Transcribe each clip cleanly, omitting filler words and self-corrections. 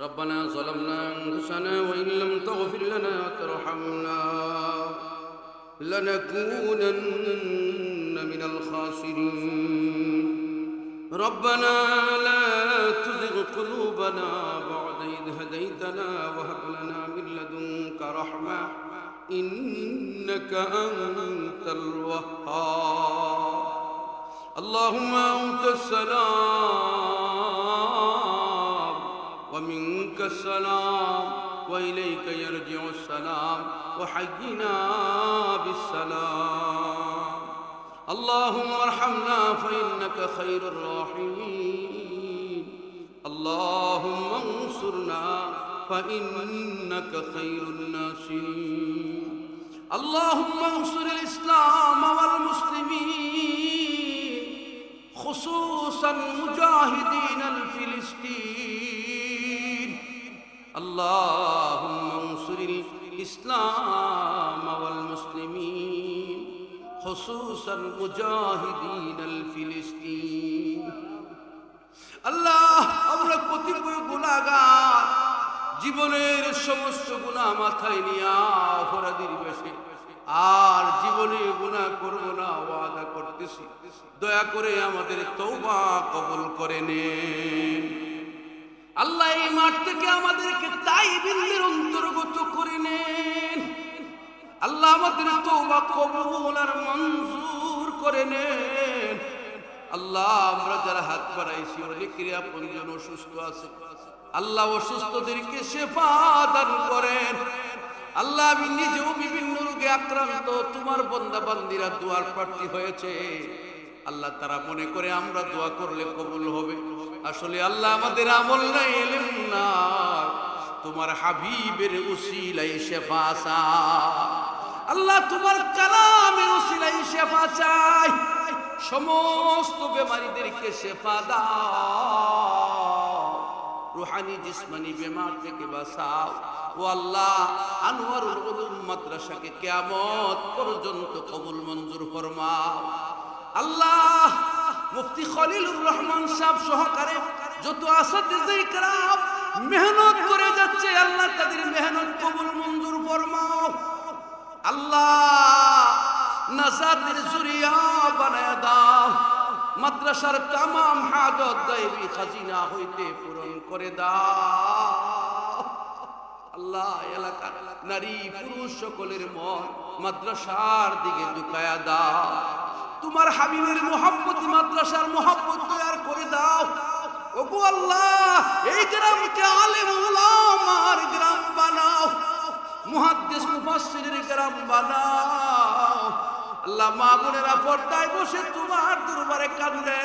ربنا ظلمنا أنفسنا وإن لم تغفر لنا وترحمنا لنكونن من الخاسرين. ربنا لا تزغ قلوبنا بعد إذ هديتنا وهب لنا من لدنك رحمة إنك أنت الوهاب. اللهم أنت السلام ومنك السلام وإليك يرجع السلام وحينا بالسلام. اللهم ارحمنا فإنك خير الراحمين. اللهم انصرنا فإنك خير الناصرين. اللهم انصر الإسلام والمسلمين خصوصا مجاهدين الفلسطين. اللهم انصر الإسلام والمسلمين خصوصا مجاهدين الفلسطين. আল্লাহ, আমরা কতিপয় গুনাহগার, জীবনের সমস্ত গুনাহ মাথায় নিয়ে অপরাধীর বেশে আর জীবনে গুনাহ করব না ওয়াদা করতেছি। দয়া করে আমাদের তওবা কবুল করে নেন। আল্লাহ, এই মাঠ থেকে আমাদেরকে তাইবিনদের অন্তর্গত করে নেন। আল্লাহ, আমাদের তওবা কবুল আর মঞ্জুর করে নেন। আল্লাহ, আমরা যারা হাত বাড়াইছি অনেকের আপনজন অসুস্থ আছে, আল্লাহ অসুস্থদেরকে শিফা দান করেন। আল্লাহ, আমি নিজেও বিভিন্ন রোগে আক্রান্ত, তোমার বান্দা বান্দীরা দোয়ার প্রার্থী হয়েছে। আল্লাহ, তারা মনে করে আমরা দোয়া করলে কবুল হবে। আসলে আল্লাহ, আমাদের আমল নাই, ইলম নাই, তোমার হাবিবের উসিলায় শিফা চাই। আল্লাহ, তোমার কালামের উসিলায় শিফা চাই। সমস্ত বেমারিদেরকে শিফা দাও, রুহানি জিসমানি বেমার থেকে বাঁচাও। ও আল্লাহ, আনোয়ারুল উলুম মাদ্রাসাকে কিয়ামত পর্যন্ত কবুল মঞ্জুর ফরমাও। আল্লাহ, মুফতি খলিলুর রহমান সাহেব সহকারে যত আসাতিজে کرام মেহনত করে যাচ্ছে, আল্লাহ তাদের মেহনত কবুল মঞ্জুর ফরমাও। আল্লাহ, নাজাতের জরিয়া বানায়া দাও। মাদ্রাসার तमाम হাজত গায়বী খাজিনা হইতে পূরণ করে দাও। আল্লাহ, এলাকার নারী পুরুষ সকলের মন মাদ্রাসার দিকে ঝুঁকায়া দাও। তোমার হাবিবের মুহাব্বতে মাদ্রাসার মুহাব্বত তৈরি করে দাও। ওগো আল্লাহ, এই গ্রামকে আলেম উলামার গ্রাম বানাও, মুহাদ্দিস মুফাসসিরের গ্রাম বানাও। আল্লাহ, মা বোনেরা পর্দায় বসে তোমার দরবারে কাঁদে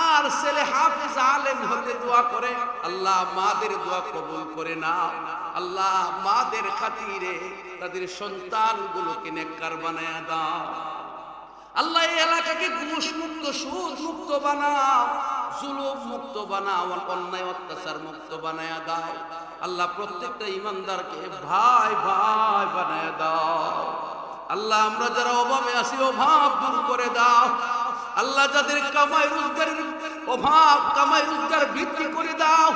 আর ছেলে হাফেজ আলেম হতে দোয়া করে। আল্লাহ, মাদের দোয়া কবুল করে নাও। আল্লাহ, মাদের খাতিরে তাদের সন্তানগুলোকে নেককার বানায়া দাও। আল্লাহ, এই এলাকাকে ঘুষ মুক্ত, সুদ মুক্ত বানাও, জুলুম মুক্ত বানাও, অন্যায় অত্যাচার মুক্ত বানায়া দাও। আল্লাহ, প্রত্যেকটা ইমানদারকে ভাই ভাই বানায়া দাও। আল্লাহ, আমরা যারা অভাবে আছি অভাব দূর করে দাও। আল্লাহ, যাদের কামাই রোজগারের অভাব, কামাই রোজগার বৃদ্ধি করে দাও।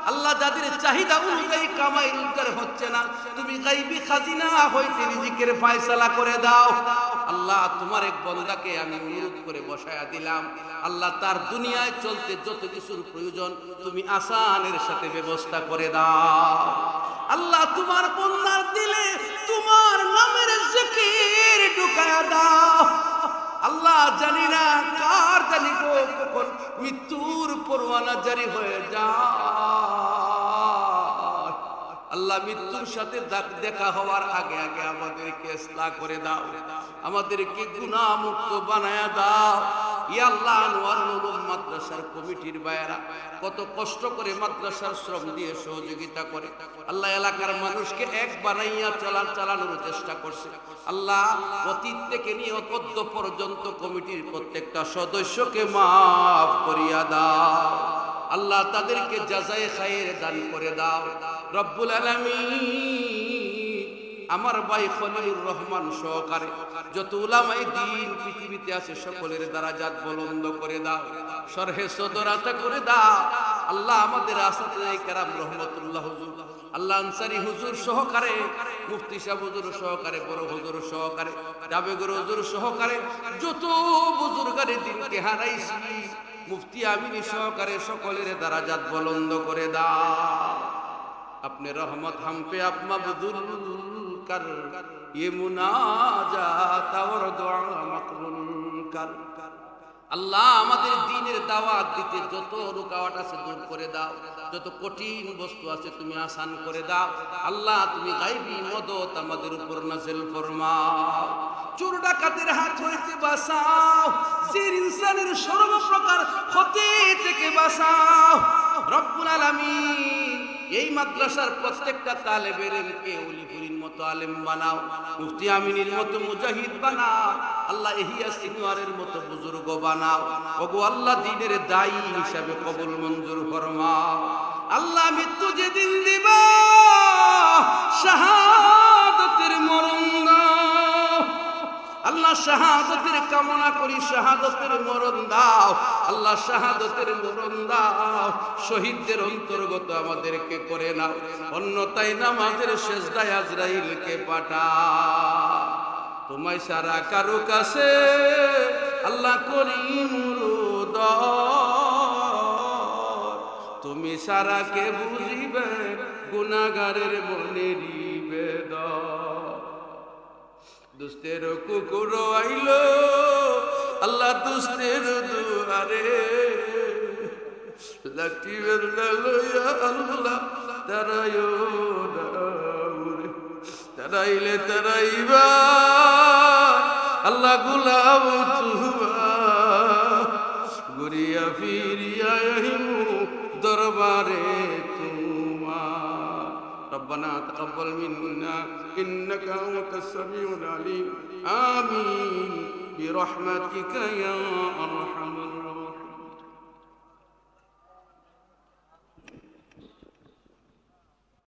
আল্লাহ, যাদের চাহিদা অনুযায়ী কামাই রোজগার হচ্ছে না, তুমি গায়বী খাজিনা হইতে রিজিকের ফয়সালা করে দাও। আল্লাহ, তোমার এক বান্দাকে আমি অনুরোধ করে বসায়া দিলাম। আল্লাহ, তার দুনিয়ায় চলতে যত কিছুর প্রয়োজন তুমি আসানের সাথে ব্যবস্থা করে দাও। আল্লাহ, তোমার বান্দার দিলে তোমার নামের জিকির ঢুকায়া দাও। আল্লাহ, জানি না কার জানি গো কখন মৃত্যুর পরোয়ানা জারি হয়ে যায়। আল্লাহ, মৃত্যুর সাথে দেখা হওয়ার আগে আগে আমাদেরকে ইসলাহ করে দাও, আমাদেরকে গুনাহ মুক্ত বানায়া দাও। ইয়া আল্লাহ, আনোয়ারুল উলুম মাদ্রাসার কমিটির ভাইয়েরা কত কষ্ট করে মাদ্রাসার শ্রম দিয়ে সহযোগিতা করে। আল্লাহ, এলাকার মানুষকে এক বানাইয়া চালানোর চেষ্টা করছে। আল্লাহ, অতীত থেকে নিয়ে অদ্য পর্যন্ত কমিটির প্রত্যেকটা সদস্যকে মাফ করিয়া দাও। আল্লাহ, তাদেরকে জাযায়ে খায়ের দান করে দাও রব্বুল আলামিন। আমার ভাই খলিলুর রহমান সহকারে যত উলামায়ে দ্বীন পৃথিবীতে আছে সকলের দারাজাত বুলন্দ করে দাও, শরহে সদর আতা করে দাও। আল্লাহ আমাদের আসাতে কেরাম রহমতুল্লাহ হুজুর, আল্লাহ আনসারী হুজুর সহকারে, মুফতি সাহেব হুজুর সহকারে, বড় হুজুর সহকারে, জাবেগর হুজুর সহকারে যত বুজুর্গারে দিনকে হারাইছি, মুফতি আমিনী সহকারে সকলের দারাজাত বুলন্দ করে দাও। अपने रहमत हम पे आप मबदूल कर, ये मुनाजात और दुआ मकबूल कर। আল্লাহ আমাদের দ্বীনের দাওয়াত দিতে যত রুকাওয়াট আছে দূর করে দাও, যত কঠিন বস্তু আছে তুমি আসান করে দাও। আল্লাহ তুমি গায়বী মদত আমাদের উপর নাযিল ফরমাও। চোর ডাকাতের হাত হইতে বাঁচাও, জিন ইনসানের সর্বপ্রকার ক্ষতি থেকে বাঁচাও রব্বুল আলামিন। এই মাদ্রাসার প্রত্যেকটা তালেবের ইলমকে ওলিপুরীর মতো আলেম বানাও, মুফতি আমিনীর মতো মুজাহিদ বানাও, আল্লাহ ইহিয়া সিনোয়ারের মতো বুজুর্গ বানাও। ওগো আল্লাহ দ্বীনের দায়ী হিসাবে কবুল মঞ্জুর ফরমাও। আল্লাহ মৃত্যু যেদিন দিবা শাহাদাতের মরণ দাও, আল্লাহ শাহাদাতের কামনা করি, শাহাদাতের মরণ দাও, আল্লাহ শাহাদাতের মরণ দাও। শহীদদের অন্তর্গত আমাদেরকে করে নাও, অন্যতায় নামাজের সেজদায় আজরাইলকে পাঠাও। তোমায় সারা কারো কাছে আল্লাহ করিম তুমি সারা কে বুঝিবে গুনাহগারের মনের বেদনা। দুস্তের কুকুর আইলো আল্লাহ দুস্তের দুয়ারে, লাঠি লইয়া আল্লাহ তারায়ো দাউরে, তারাইলে তারাইবা আল্লাহ গুলাব তুবা, ঘুরিয়া ফিরিয়া আহিমু দরবারে তোমার। ربنا تقبل منا إنك أنت السميع العليم آمين برحمتك يا أرحم الراحمين।